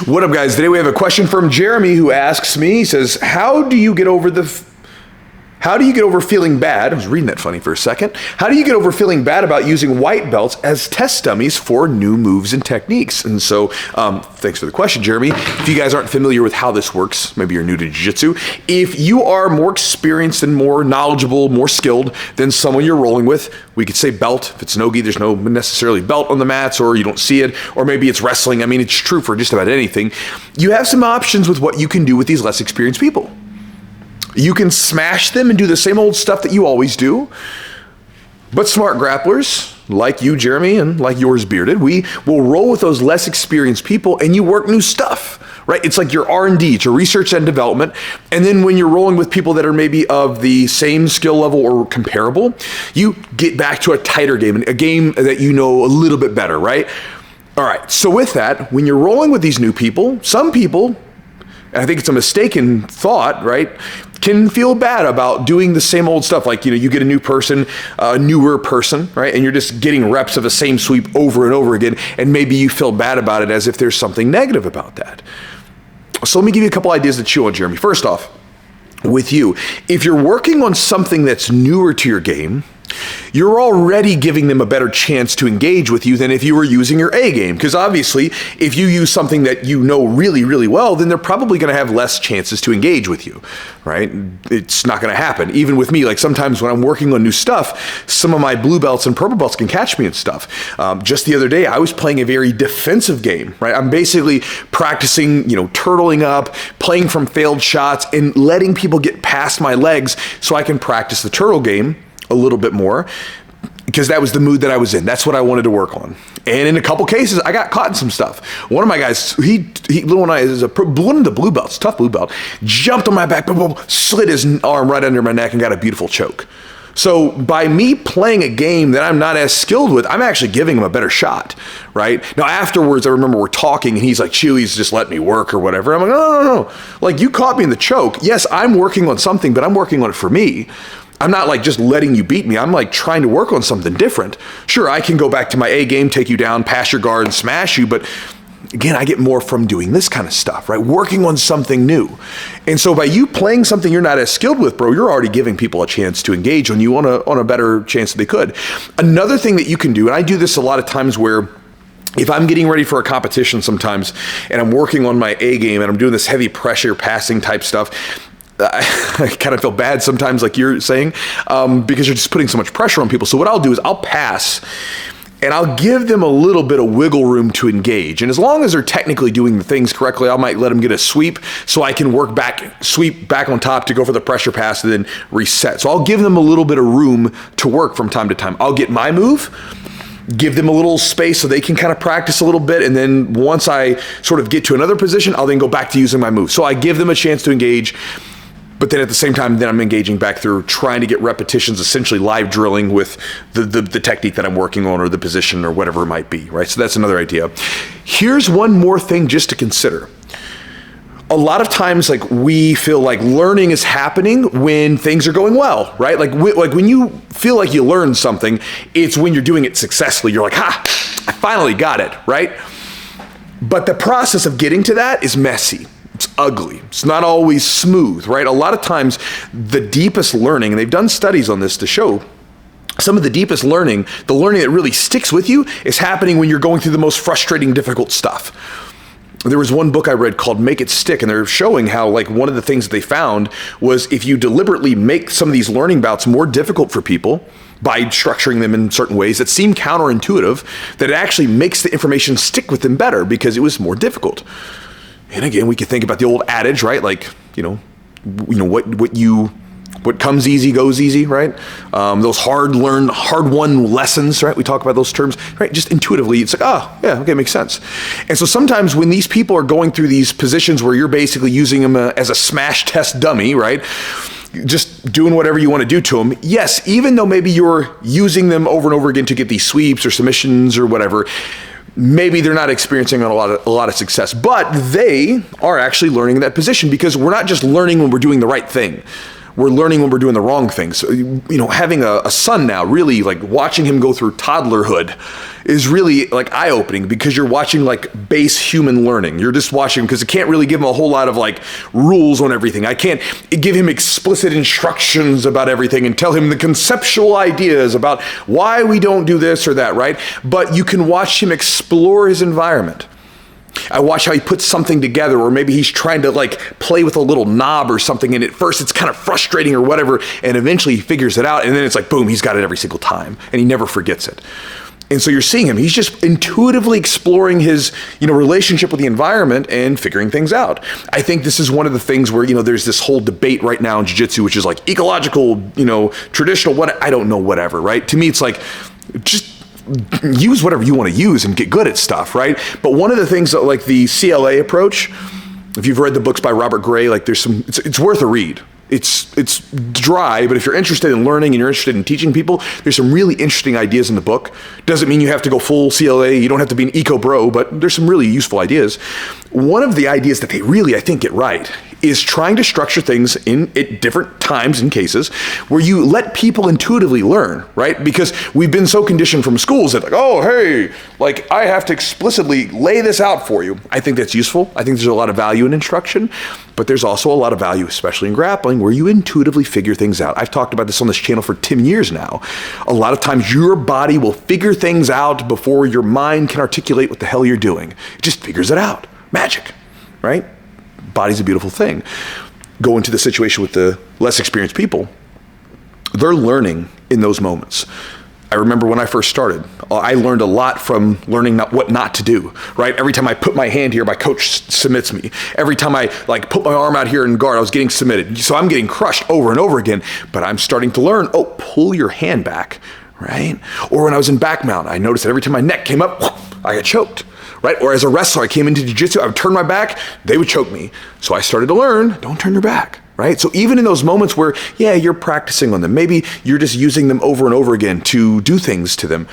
What up, guys? Today we have a question from Jeremy who asks me, he says, how do you get over feeling bad? I was reading that funny for a second. How do you get over feeling bad about using white belts as test dummies for new moves and techniques? And so, thanks for the question, Jeremy. If you guys aren't familiar with how this works, maybe you're new to Jiu-Jitsu. If you are more experienced and more knowledgeable, more skilled than someone you're rolling with, we could say belt. If it's no-gi, there's no necessarily belt on the mats, or you don't see it, or maybe it's wrestling. I mean, it's true for just about anything. You have some options with what you can do with these less experienced people. You can smash them and do the same old stuff that you always do. But smart grapplers, like you, Jeremy, and like yours, Bearded, we will roll with those less experienced people and you work new stuff, right? It's like your R&D, it's your research and development. And then when you're rolling with people that are maybe of the same skill level or comparable, you get back to a tighter game, a game that you know a little bit better, right? All right, so with that, when you're rolling with these new people, some people, and I think it's a mistaken thought, right, can feel bad about doing the same old stuff. Like, you get a new person, a newer person, right? And you're just getting reps of the same sweep over and over again. And maybe you feel bad about it as if there's something negative about that. So let me give you a couple ideas to chew on, Jeremy. First off, with you, if you're working on something that's newer to your game, you're already giving them a better chance to engage with you than if you were using your A game. Because obviously, if you use something that you know really, really well, then they're probably going to have less chances to engage with you, right? It's not going to happen. Even with me, like sometimes when I'm working on new stuff, some of my blue belts and purple belts can catch me and stuff. Just the other day, I was playing a very defensive game, right? I'm basically practicing, turtling up, playing from failed shots, and letting people get past my legs so I can practice the turtle game a little bit more, because that was the mood that I was in. That's what I wanted to work on. And in a couple cases, I got caught in some stuff. One of my guys, little one is one of the blue belts, tough blue belt, jumped on my back, slid his arm right under my neck and got a beautiful choke. So by me playing a game that I'm not as skilled with, I'm actually giving him a better shot, right? Now afterwards, I remember we're talking and he's like, Chewy's just let me work or whatever. I'm like, no. Like, you caught me in the choke. Yes, I'm working on something, but I'm working on it for me. I'm not like just letting you beat me. I'm like trying to work on something different. Sure, I can go back to my A game, take you down, pass your guard and smash you, but again, I get more from doing this kind of stuff, right? Working on something new. And so by you playing something you're not as skilled with, bro, you're already giving people a chance to engage on you on a better chance that they could. Another thing that you can do, and I do this a lot of times where if I'm getting ready for a competition sometimes and I'm working on my A game and I'm doing this heavy pressure passing type stuff, I kind of feel bad sometimes, like you're saying, because you're just putting so much pressure on people. So what I'll do is I'll pass and I'll give them a little bit of wiggle room to engage. And as long as they're technically doing the things correctly, I might let them get a sweep so I can work back, sweep back on top to go for the pressure pass and then reset. So I'll give them a little bit of room to work from time to time. I'll get my move, give them a little space so they can kind of practice a little bit. And then once I sort of get to another position, I'll then go back to using my move. So I give them a chance to engage. But then at the same time, then I'm engaging back through trying to get repetitions, essentially live drilling with the technique that I'm working on or the position or whatever it might be, right? So that's another idea. Here's one more thing just to consider. A lot of times, like, we feel like learning is happening when things are going well, right? Like when you feel like you learned something, it's when you're doing it successfully. You're like, I finally got it, right? But the process of getting to that is messy. It's ugly. It's not always smooth, right? A lot of times the deepest learning, and they've done studies on this to show some of the deepest learning, the learning that really sticks with you, is happening when you're going through the most frustrating, difficult stuff. There was one book I read called Make It Stick, and they're showing how, like, one of the things that they found was if you deliberately make some of these learning bouts more difficult for people by structuring them in certain ways that seem counterintuitive, that it actually makes the information stick with them better because it was more difficult. And again, we could think about the old adage, right? Like, what comes easy goes easy, right? Those hard-won lessons, right? We talk about those terms, right? Just intuitively, it's like, oh, yeah, okay, makes sense. And so sometimes when these people are going through these positions where you're basically using them as a smash test dummy, right? Just doing whatever you want to do to them. Yes, even though maybe you're using them over and over again to get these sweeps or submissions or whatever, maybe they're not experiencing a lot of success, but they are actually learning that position, because we're not just learning when we're doing the right thing. we're learning when we're doing the wrong things. So, you know, having a son now, really like watching him go through toddlerhood is really like eye-opening, because you're watching like base human learning. You're just watching, because it can't really give him a whole lot of like rules on everything. I can't give him explicit instructions about everything and tell him the conceptual ideas about why we don't do this or that, right? But you can watch him explore his environment. I watch how he puts something together, or maybe he's trying to like play with a little knob or something, and at first it's kind of frustrating or whatever, and eventually he figures it out, and then it's like, boom, he's got it every single time, and he never forgets it. And so you're seeing him, he's just intuitively exploring his, you know, relationship with the environment and figuring things out. I think this is one of the things where, you know, there's this whole debate right now in jiu-jitsu, which is like ecological, you know, traditional, what, I don't know, whatever, right? To me, it's like, just use whatever you want to use and get good at stuff, right? But one of the things that, like the CLA approach, if you've read the books by Robert Gray, like there's some, it's worth a read. It's dry, but if you're interested in learning and you're interested in teaching people, there's some really interesting ideas in the book. Doesn't mean you have to go full CLA, you don't have to be an eco bro, but there's some really useful ideas. One of the ideas that they really, I think, get right is trying to structure things at different times and cases where you let people intuitively learn, right? Because we've been so conditioned from schools that like, oh, hey, like I have to explicitly lay this out for you. I think that's useful. I think there's a lot of value in instruction, but there's also a lot of value, especially in grappling, where you intuitively figure things out. I've talked about this on this channel for 10 years now. A lot of times your body will figure things out before your mind can articulate what the hell you're doing. It just figures it out. Magic, right? Body's a beautiful thing. Go into the situation with the less experienced people. They're learning in those moments. I remember when I first started, I learned a lot from learning what not to do, right? Every time I put my hand here, my coach submits me. Every time I like put my arm out here in guard, I was getting submitted. So I'm getting crushed over and over again, but I'm starting to learn, oh, pull your hand back, right? Or when I was in back mount, I noticed that every time my neck came up, I got choked. Right? Or as a wrestler, I came into jiu-jitsu, I would turn my back, they would choke me. So I started to learn, don't turn your back, right? So even in those moments where, yeah, you're practicing on them, maybe you're just using them over and over again to do things to them,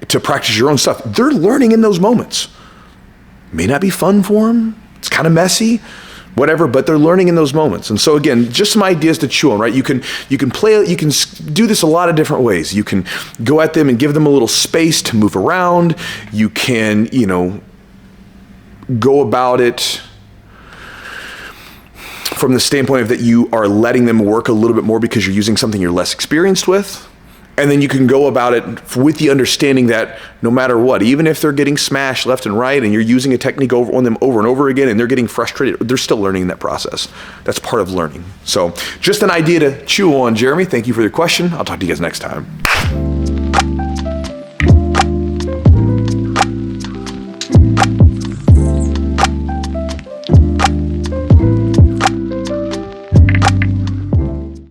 to practice your own stuff, they're learning in those moments. May not be fun for them, it's kind of messy, whatever, but they're learning in those moments. And so again, just some ideas to chew on, right? You can do this a lot of different ways. You can go at them and give them a little space to move around. You can, you know, go about it from the standpoint of that you are letting them work a little bit more because you're using something you're less experienced with. And then you can go about it with the understanding that no matter what, even if they're getting smashed left and right and you're using a technique on them over and over again and they're getting frustrated, they're still learning in that process. That's part of learning. So just an idea to chew on, Jeremy. Thank you for your question. I'll talk to you guys next time.